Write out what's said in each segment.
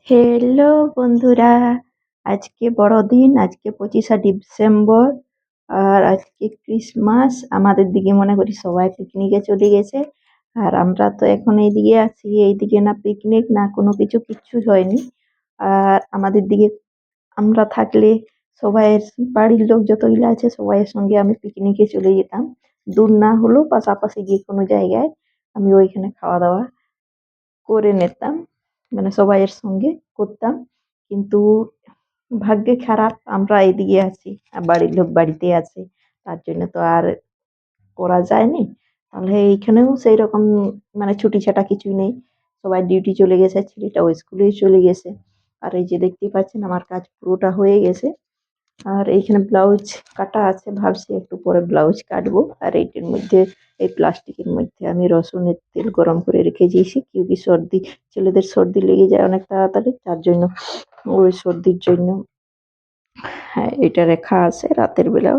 Hello বন্ধুরা, আজকে বড়দিন, আজকে 25শে ডিসেম্বর। আর আজকে ক্রিসমাস। আমাদের দিকে মনে করি সবাই পিকনিকে চলে গেছে। আর আমরা তো এখন এইদিকে আছি, এইদিকে না পিকনিক না কোনো কিছু, কিচ্ছু হয়নি। আর আমাদের দিকে আমরা থাকলে সবাই, বাড়ির লোক যতগুলো আছে সবাইয়ের সঙ্গে আমি পিকনিকে চলে যেতাম। দূর না হলেও পাশাপাশি যে কোনো জায়গায় আমি ওইখানে খাওয়া দাওয়া করে নিতাম, মানে সবাইয়ের সঙ্গে করতাম। কিন্তু ভাগ্যে খারাপ আমরা এদিকে আছি আর বাড়ির লোক বাড়িতে আছে, তার জন্য তো আর করা যায়নি। তাহলে এইখানেও সেই রকম মানে ছুটি ছাটা কিছুই নেই, সবাই ডিউটি চলে গেছে, ছেলেটাও স্কুলে চলে গেছে। আর এই যে দেখতেই পাচ্ছেন আমার কাজ পুরোটা হয়ে গেছে। আর এইখানে ব্লাউজ কাটা আছে, ভাবছি একটু পরে ব্লাউজ কাটবো। আর এইটার মধ্যে, এই প্লাস্টিকের মধ্যে আমি রসুনের তেল গরম করে রেখে দিয়েছি, কি সর্দি, ছেলেদের সর্দি লেগে যায় অনেক তাড়াতাড়ি, তার জন্য ওই সর্দির জন্য হ্যাঁ এটা রেখা আছে রাতের বেলা,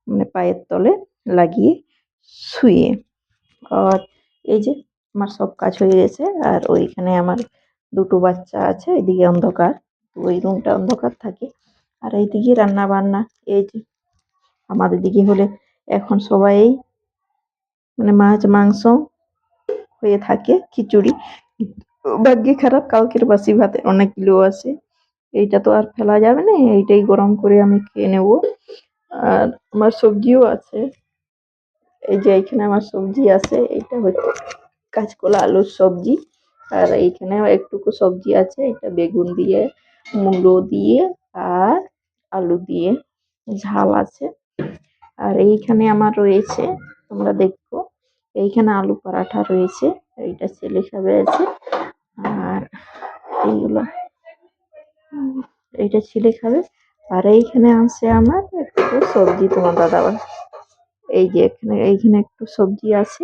মানে পায়ের তলে লাগিয়ে শুয়ে। আর এই যে আমার সব কাজ হয়ে গেছে। আর ওইখানে আমার দুটো বাচ্চা আছে, এদিকে অন্ধকার, ওই রুমটা অন্ধকার থাকে। আর এইদিকে রান্না বান্না, এই যে আমাদের দিকে হলে এখন সবাই মানে মাছ মাংস হয়ে থাকে, খিচুড়ি। ভাগ্যে খারাপ কালকের বাসি ভাতে অনেকগুলো আছে, এইটা তো আর ফেলা যাবে না, এইটাই গরম করে আমি খেয়ে নেব। আর আমার সবজিও আছে, এই যে এইখানে আমার সবজি আছে, এইটা হচ্ছে কাঁচকলা আলুর সবজি। আর এইখানেও একটুকু সবজি আছে, এটা বেগুন দিয়ে, মূলো দিয়ে আর আলু দিয়ে ঝাল আছে। আর এইখানে আমার রয়েছে, তোমরা দেখো, এইখানে আলু পরাঠা রয়েছে, এইটা ছেলে খাবে আছে। আর এইগুলো এইটা ছেলে খাবে। আর এইখানে আছে আমার একটু সবজি, তোমার দাদাবার এই যে এইখানে একটু সবজি আছে।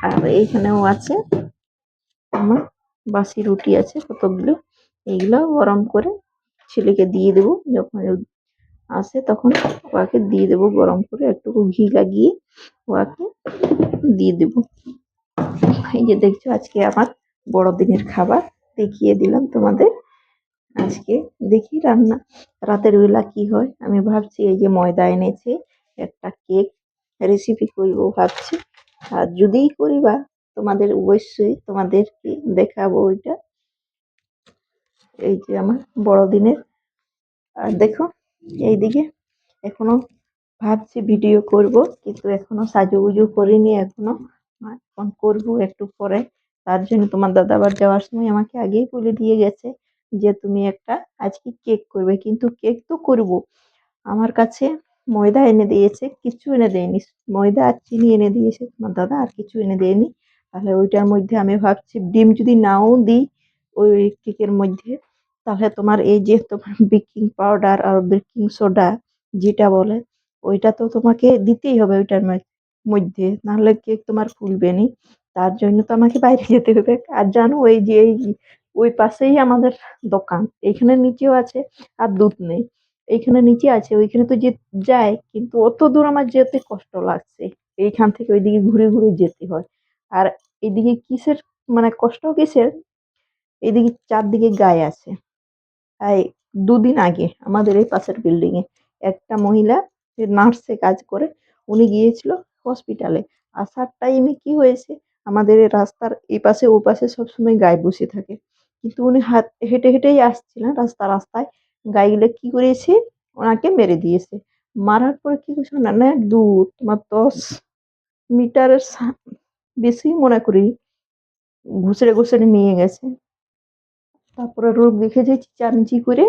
আর এইখানেও আছে আমার বাসি রুটি আছে কতগুলো, এইগুলো গরম করে ছেলেকে দিয়ে দেবো, যখন আসে তখন ওকে দিয়ে দেবো গরম করে, একটু ঘি লাগিয়ে ওকে দিয়ে দেবো। এই যে দেখছো আজকে আমার বড়দিনের খাবার দেখিয়ে দিলাম তোমাদের। আজকে দেখি রান্না রাতের বেলা কি হয়। আমি ভাবছি এই যে ময়দা এনেছে, একটা কেক রেসিপি করবো ভাবছি। আর যদিই করিবা তোমাদের অবশ্যই তোমাদেরকে দেখাবো ওইটা। এই যে আমার বড়দিনের। আর দেখো এইদিকে এখনো ভাবছি ভিডিও করব, কিন্তু এখনো সাজুগুজু করিনি এখনো, এখন করবো একটু পরে। তার জন্য তোমার দাদা আবার যাওয়ার সময় আমাকে আগেই বলে দিয়ে গেছে যে তুমি একটা আজকে কেক করবে, কিন্তু কেক তো করব। আমার কাছে ময়দা এনে দিয়েছে, কিছু এনে দেয়নি, ময়দা আর চিনি এনে দিয়েছে তোমার দাদা, আর কিছু এনে দেয়নি। তাহলে ওইটার মধ্যে আমি ভাবছি ডিম যদি নাও দিই ওই কেকের মধ্যে, তাহলে তোমার এই যে তোমার বেকিং পাউডার আর বেকিং সোডা যেটা বলে, ওইটা তো তোমাকে দিতেই হবে ওইটার মধ্যে, নাহলে কেক তোমার ফুলবে নি। তার জন্য তো আমাকে বাইরে যেতে হবে। আর জানো ওই যে ওই পাশেই আমাদের দোকান, এইখানে নিচেও আছে। আর দুধ নেই, এইখানে নিচে আছে, ওইখানে তো যে যায়, কিন্তু অত দূর আমার যেতে কষ্ট লাগছে, এইখান থেকে ওইদিকে ঘুরে ঘুরে যেতে হয়। আর এদিকে কিসের মানে কষ্ট কিসের, এদিকে চারদিকে গায়ে আছে। এই দুদিন আগে আমাদের এই পাশের বিল্ডিং এ একটা মহিলা, যে নার্সে কাজ করে, উনি গিয়েছিল হসপিটালে। আসার টাইমে কি হয়েছে, আমাদের এই রাস্তার এই পাশে ও পাশে সবসময় গায়ে বসে থাকে, কিন্তু উনি হাত হেঁটে হেঁটেই আসছিলেন রাস্তায়, গাইগুলো কি করেছে, ওনাকে মেরে দিয়েছে। মারার পরে কি করছে না, না দূর তোমার 10 মিটারের বেশি মনে করি, ঘুষড়ে ঘুষড়ে নিয়ে গেছে। তারপরে রোগ দেখেছে চেঁচামেচি করে,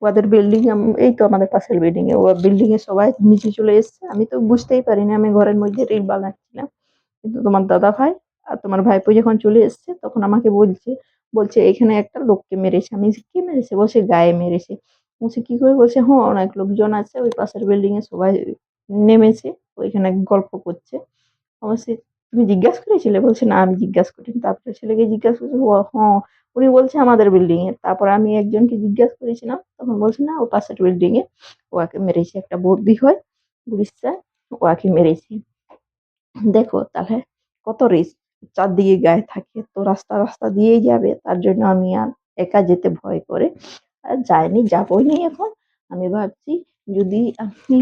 ওদের বিল্ডিং, এই তো আমাদের পাশের বিল্ডিং এ, ও বিল্ডিং এ সবাই নিচে চলে এসছে। আমি তো বুঝতেই পারিনি, আমি ঘরের মধ্যে রিল বানাচ্ছিলাম। কিন্তু তোমার দাদা ভাই আর তোমার ভাইপো যখন চলে এসছে তখন আমাকে বলছে, বলছে এখানে একটা লোককে মেরেছে। আমি বলছি, কে মেরেছে? বলছে গায়ে মেরেছে। বলছে কি করে? বলছে হ্যাঁ অনেক লোকজন আছে, ওই পাশের বিল্ডিং এ সবাই নেমেছে, ওইখানে গল্প করছে। অবশ্যই তুমি জিজ্ঞাসা করেছিলে? বলছে না আমি জিজ্ঞাসা করিনি। তারপরে ছেলেকে জিজ্ঞাসা করছে, ও হ্যাঁ উনি বলছে আমাদের বিল্ডিং এর। তারপর আমি একজনকে জিজ্ঞাসা করেছিলাম, তখন বলছে না ও পাশের বিল্ডিং এ ওকে মেরেছে, একটা বৌদি হয় উড়িষ্যা, ওকে মেরেছে। দেখো তাহলে কত রিস্ক, চারদিকে গায়ে থাকে, তো রাস্তা রাস্তা দিয়েই যাবে, তার জন্য আমি আর একা যেতে ভয় করে। আর যাইনি, যাবোই নি এখন। আমি ভাবছি যদি আমি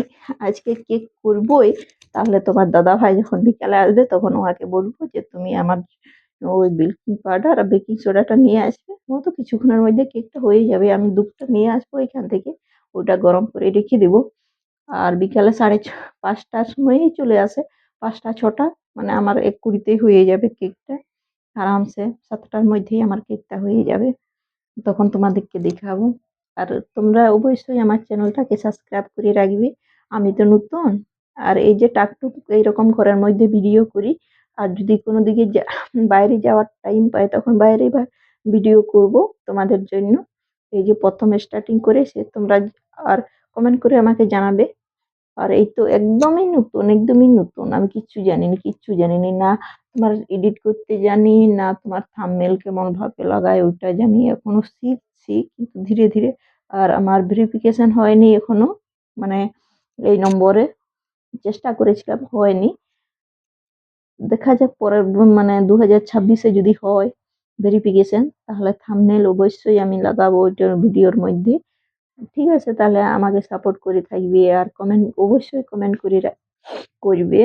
আজকে কেক করবোই, তাহলে তোমার দাদাভাই যখন বিকালে আসবে তখন ওকে বলবো যে তুমি আমার ওই বেকিং পাউডার আর বেকিং সোডাটা নিয়ে আসবে। ও তো কিছুক্ষণের মধ্যে কেকটা হয়ে যাবে। আমি দুধটা নিয়ে আসবো এখান থেকে, ওটা গরম করে রেখে দেবো। আর বিকালে 5:30টার সময়ই চলে আসে, 5টা 6টা, মানে আমার 1:20তেই হয়ে যাবে কেকটা আরামসে। 7টার মধ্যেই আমার কেকটা হয়ে যাবে, তখন তোমাদেরকে দেখাবো। আর তোমরা অবশ্যই আমার চ্যানেলটাকে সাবস্ক্রাইব করে রাখবে। আমি তো নতুন, আর এই যে টাকটুক এইরকম ঘরের মধ্যে ভিডিও করি। আর যদি কোনো দিকে বাইরে যাওয়ার টাইম পাই তখন বাইরে বা ভিডিও করব তোমাদের জন্য। এই যে প্রথম স্টার্টিং করে সে তোমরা আর কমেন্ট করে আমাকে জানাবে। আর এই তো একদমই নতুন, একদমই নতুন। আমি কিচ্ছু জানিনি। না তোমার এডিট করতে জানি, না তোমার থাম্বনেল কেমন ভাবে লাগায় ওইটা জানি। এখনো শিখছি, কিন্তু ধীরে ধীরে। আর আমার ভেরিফিকেশন হয়নি এখনো, মানে এই নম্বরে চেষ্টা করেছিলাম, হয়নি। দেখা যাক পরের মানে 2026-এ যদি হয় ভেরিফিকেশন, তাহলে থাম্বনেল অবশ্যই আমি লাগাবো ওইটার ভিডিওর মধ্যে। ঠিক আছে, তাহলে আমাকে সাপোর্ট করে থাকবে আর কমেন্ট অবশ্যই কমেন্ট করে করবে।